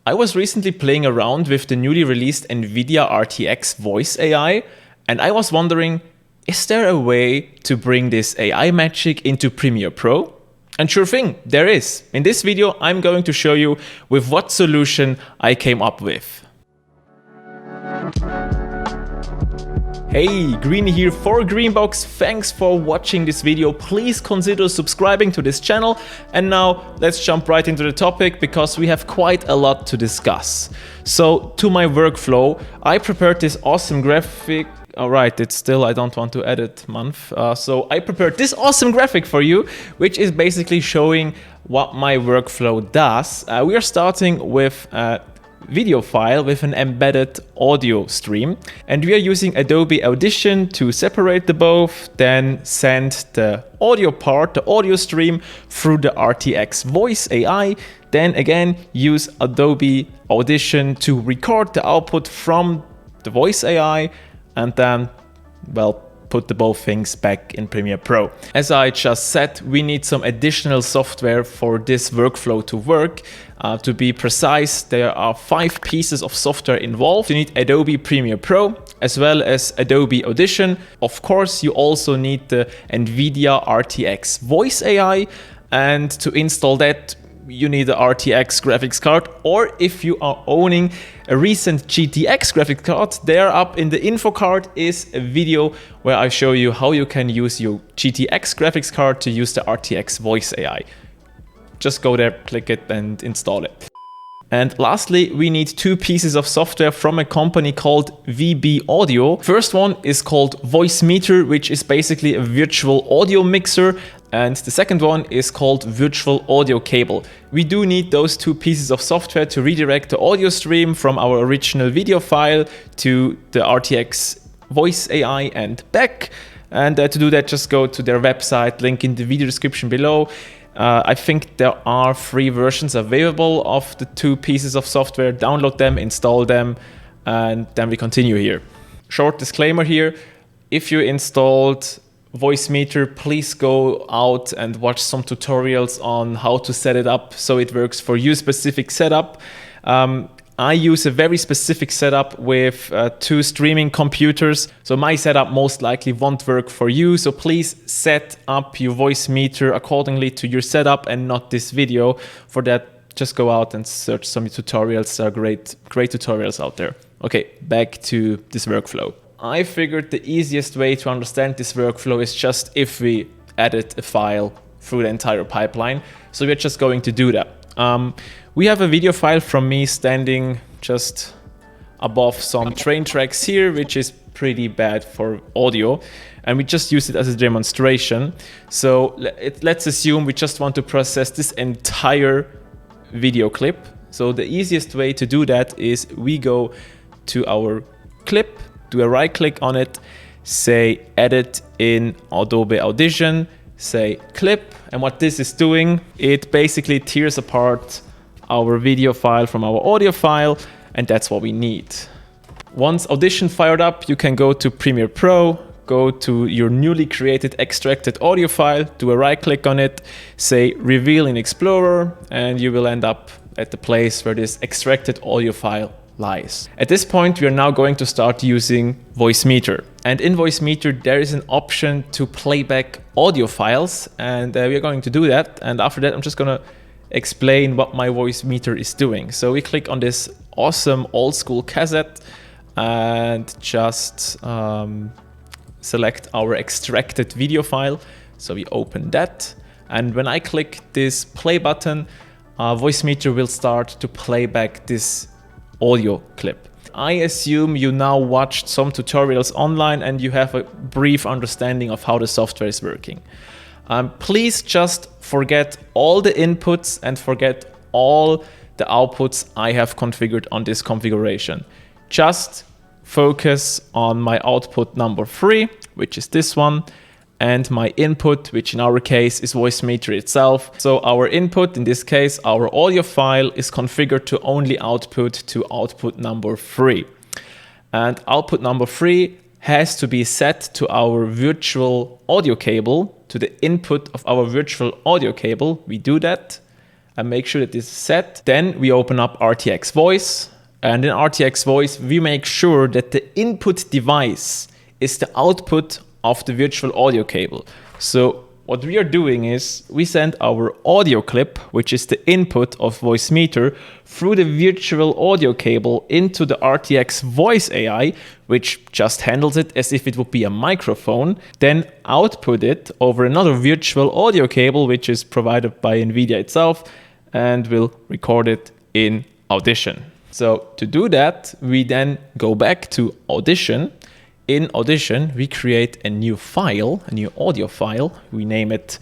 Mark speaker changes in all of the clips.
Speaker 1: I was recently playing around with the newly released Nvidia RTX Voice AI, and I was wondering, is there a way to bring this AI magic into Premiere Pro? And sure thing, there is. In this video, I'm going to show you with what solution I came up with. Hey, Greeny here for Greenbox. Thanks for watching this video. Please consider subscribing to this channel. And now let's jump right into the topic because we have quite a lot to discuss. So to my workflow, I prepared this awesome graphic. All right, it's still, I don't want to edit month. So I prepared this awesome graphic for you, which is basically showing what my workflow does. We are starting with video file with an embedded audio stream, and we are using Adobe Audition to separate the both, then send the audio part, the audio stream, through the RTX Voice AI, then again use Adobe Audition to record the output from the Voice AI, and then, well, put the both things back in Premiere Pro. As I just said, we need some additional software for this workflow to work. To be precise, there are 5 pieces of software involved. You need Adobe Premiere Pro, as well as Adobe Audition. Of course, you also need the Nvidia RTX Voice AI, and to install that, you need the RTX graphics card, or if you are owning a recent GTX graphics card, there up in the info card is a video where I show you how you can use your GTX graphics card to use the RTX Voice AI. Just go there, click it and install it. And lastly, we need 2 pieces of software from a company called VB Audio. First one is called Voicemeeter, which is basically a virtual audio mixer. And the second one is called Virtual Audio Cable. We do need those 2 pieces of software to redirect the audio stream from our original video file to the RTX Voice AI and back. And to do that, just go to their website, link in the video description below. I think there are 3 versions available of the 2 pieces of software. Download them, install them, and then we continue here. Short disclaimer here, if you installed Voicemeeter, please go out and watch some tutorials on how to set it up so it works for your specific setup. I use a very specific setup with 2 streaming computers, so my setup most likely won't work for you, so please set up your Voicemeeter accordingly to your setup and not this video. For that, just go out and search some tutorials. There are great tutorials out there. Okay, back to this workflow. I figured the easiest way to understand this workflow is just if we edit a file through the entire pipeline, so we're just going to do that. We have a video file from me standing just above some train tracks here, which is pretty bad for audio, and we just use it as a demonstration. So let's assume we just want to process this entire video clip. So the easiest way to do that is we go to our clip, do a right click on it, say edit in Adobe Audition, say clip, and what this is doing, it basically tears apart our video file from our audio file, and that's what we need. Once Audition fired up, you can go to Premiere Pro, go to your newly created extracted audio file, do a right click on it, say reveal in Explorer, and you will end up at the place where this extracted audio file lies. At this point, we are now going to start using Voicemeeter. And in Voicemeeter, there is an option to play back audio files, and we are going to do that. And after that, I'm just gonna explain what my Voicemeeter is doing. So we click on this awesome old school cassette and just select our extracted video file. So we open that. And when I click this play button, Voicemeeter will start to play back this audio clip. I assume you now watched some tutorials online and you have a brief understanding of how the software is working. Please just forget all the inputs and forget all the outputs I have configured on this configuration. Just focus on my output number 3, which is this one, and my input, which in our case is Voicemeeter itself. So our input, in this case, our audio file, is configured to only output to output number 3. And output number 3 has to be set to our virtual audio cable, to the input of our virtual audio cable. We do that. and make sure that this is set. Then we open up RTX Voice, and in RTX Voice, we make sure that the input device is the output of the virtual audio cable. So what we are doing is we send our audio clip, which is the input of Voicemeeter, through the virtual audio cable into the RTX Voice AI, which just handles it as if it would be a microphone, then output it over another virtual audio cable, which is provided by Nvidia itself, and will record it in Audition. So to do that, we then go back to Audition. In Audition, we create a new file, a new audio file. We name it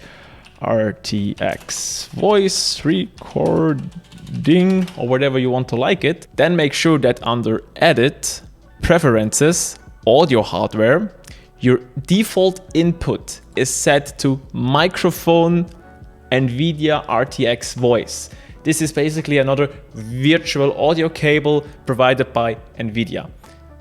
Speaker 1: RTX Voice Recording, or whatever you want to like it. Then make sure that under Edit, Preferences, Audio Hardware, your default input is set to microphone Nvidia RTX Voice. This is basically another virtual audio cable provided by Nvidia.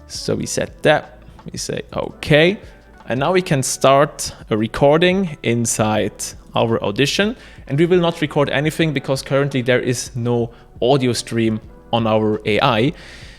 Speaker 1: So we set that. We say OK, and now we can start a recording inside our Audition, and we will not record anything because currently there is no audio stream on our AI.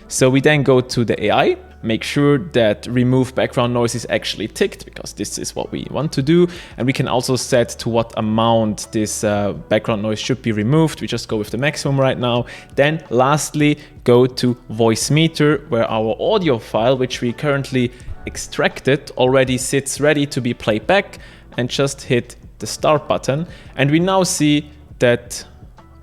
Speaker 1: So we then go to the AI, make sure that remove background noise is actually ticked, because this is what we want to do, and we can also set to what amount this background noise should be removed. We just go with the maximum right now. Then lastly, go to Voicemeeter, where our audio file, which we currently extracted, already sits ready to be played back, and just hit the start button. And we now see that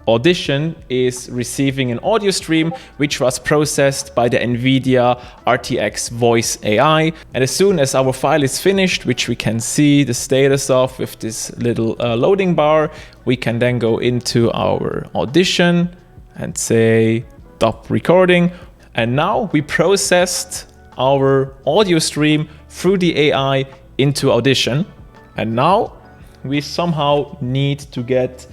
Speaker 1: Audition is receiving an audio stream which was processed by the Nvidia RTX Voice AI. And as soon as our file is finished, which we can see the status of with this little loading bar, we can then go into our Audition and say stop recording. And now we processed our audio stream through the AI into Audition. And now we somehow need to get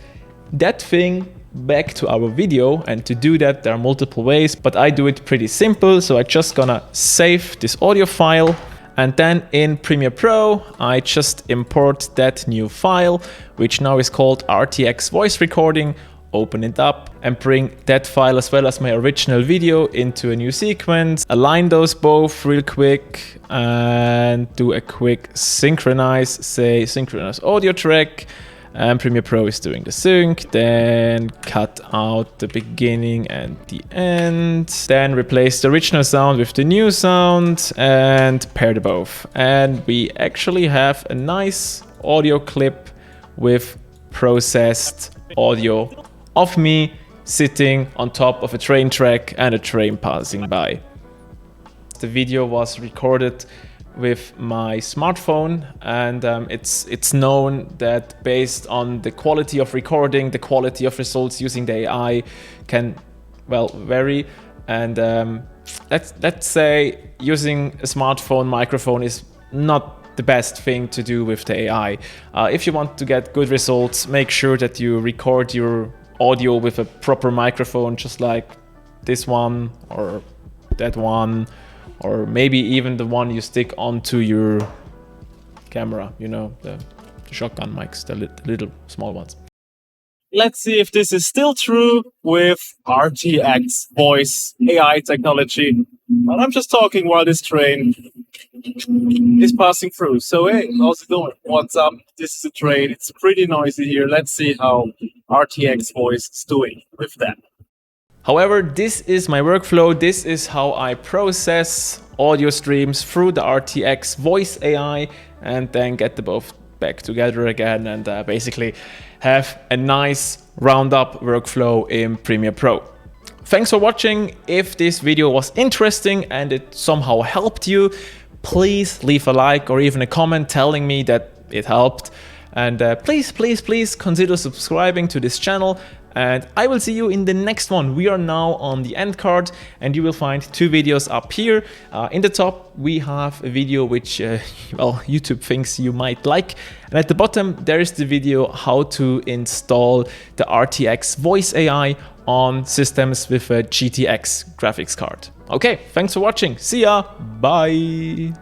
Speaker 1: that thing back to our video, and to do that there are multiple ways, but I do it pretty simple. So I just gonna save this audio file, and then in Premiere Pro I just import that new file, which now is called RTX Voice Recording. Open it up and bring that file as well as my original video into a new sequence, align those both real quick, and do a quick synchronize, say synchronize audio track. And Premiere Pro is doing the sync, then cut out the beginning and the end, then replace the original sound with the new sound and pair the both. And we actually have a nice audio clip with processed audio of me sitting on top of a train track and a train passing by. The video was recorded with my smartphone, and it's known that based on the quality of recording, the quality of results using the AI can, well, vary. And let's say using a smartphone microphone is not the best thing to do with the AI. If you want to get good results, make sure that you record your audio with a proper microphone, just like this one or that one, or maybe even the one you stick onto your camera, you know, the shotgun mics, the little small ones.
Speaker 2: Let's see if this is still true with RTX Voice AI technology. And I'm just talking while this train is passing through. So hey, how's it going? What's up? This is a train. It's pretty noisy here. Let's see how RTX Voice is doing with that.
Speaker 1: However, this is my workflow. This is how I process audio streams through the RTX Voice AI, and then get them both back together again, and basically have a nice roundup workflow in Premiere Pro. Thanks for watching. If this video was interesting and it somehow helped you, please leave a like or even a comment telling me that it helped. And please consider subscribing to this channel. And I will see you in the next one. We are now on the end card, and you will find 2 videos up here. In the top, we have a video which, well, YouTube thinks you might like. And at the bottom, there is the video how to install the RTX Voice AI on systems with a GTX graphics card. Okay, thanks for watching. See ya. Bye.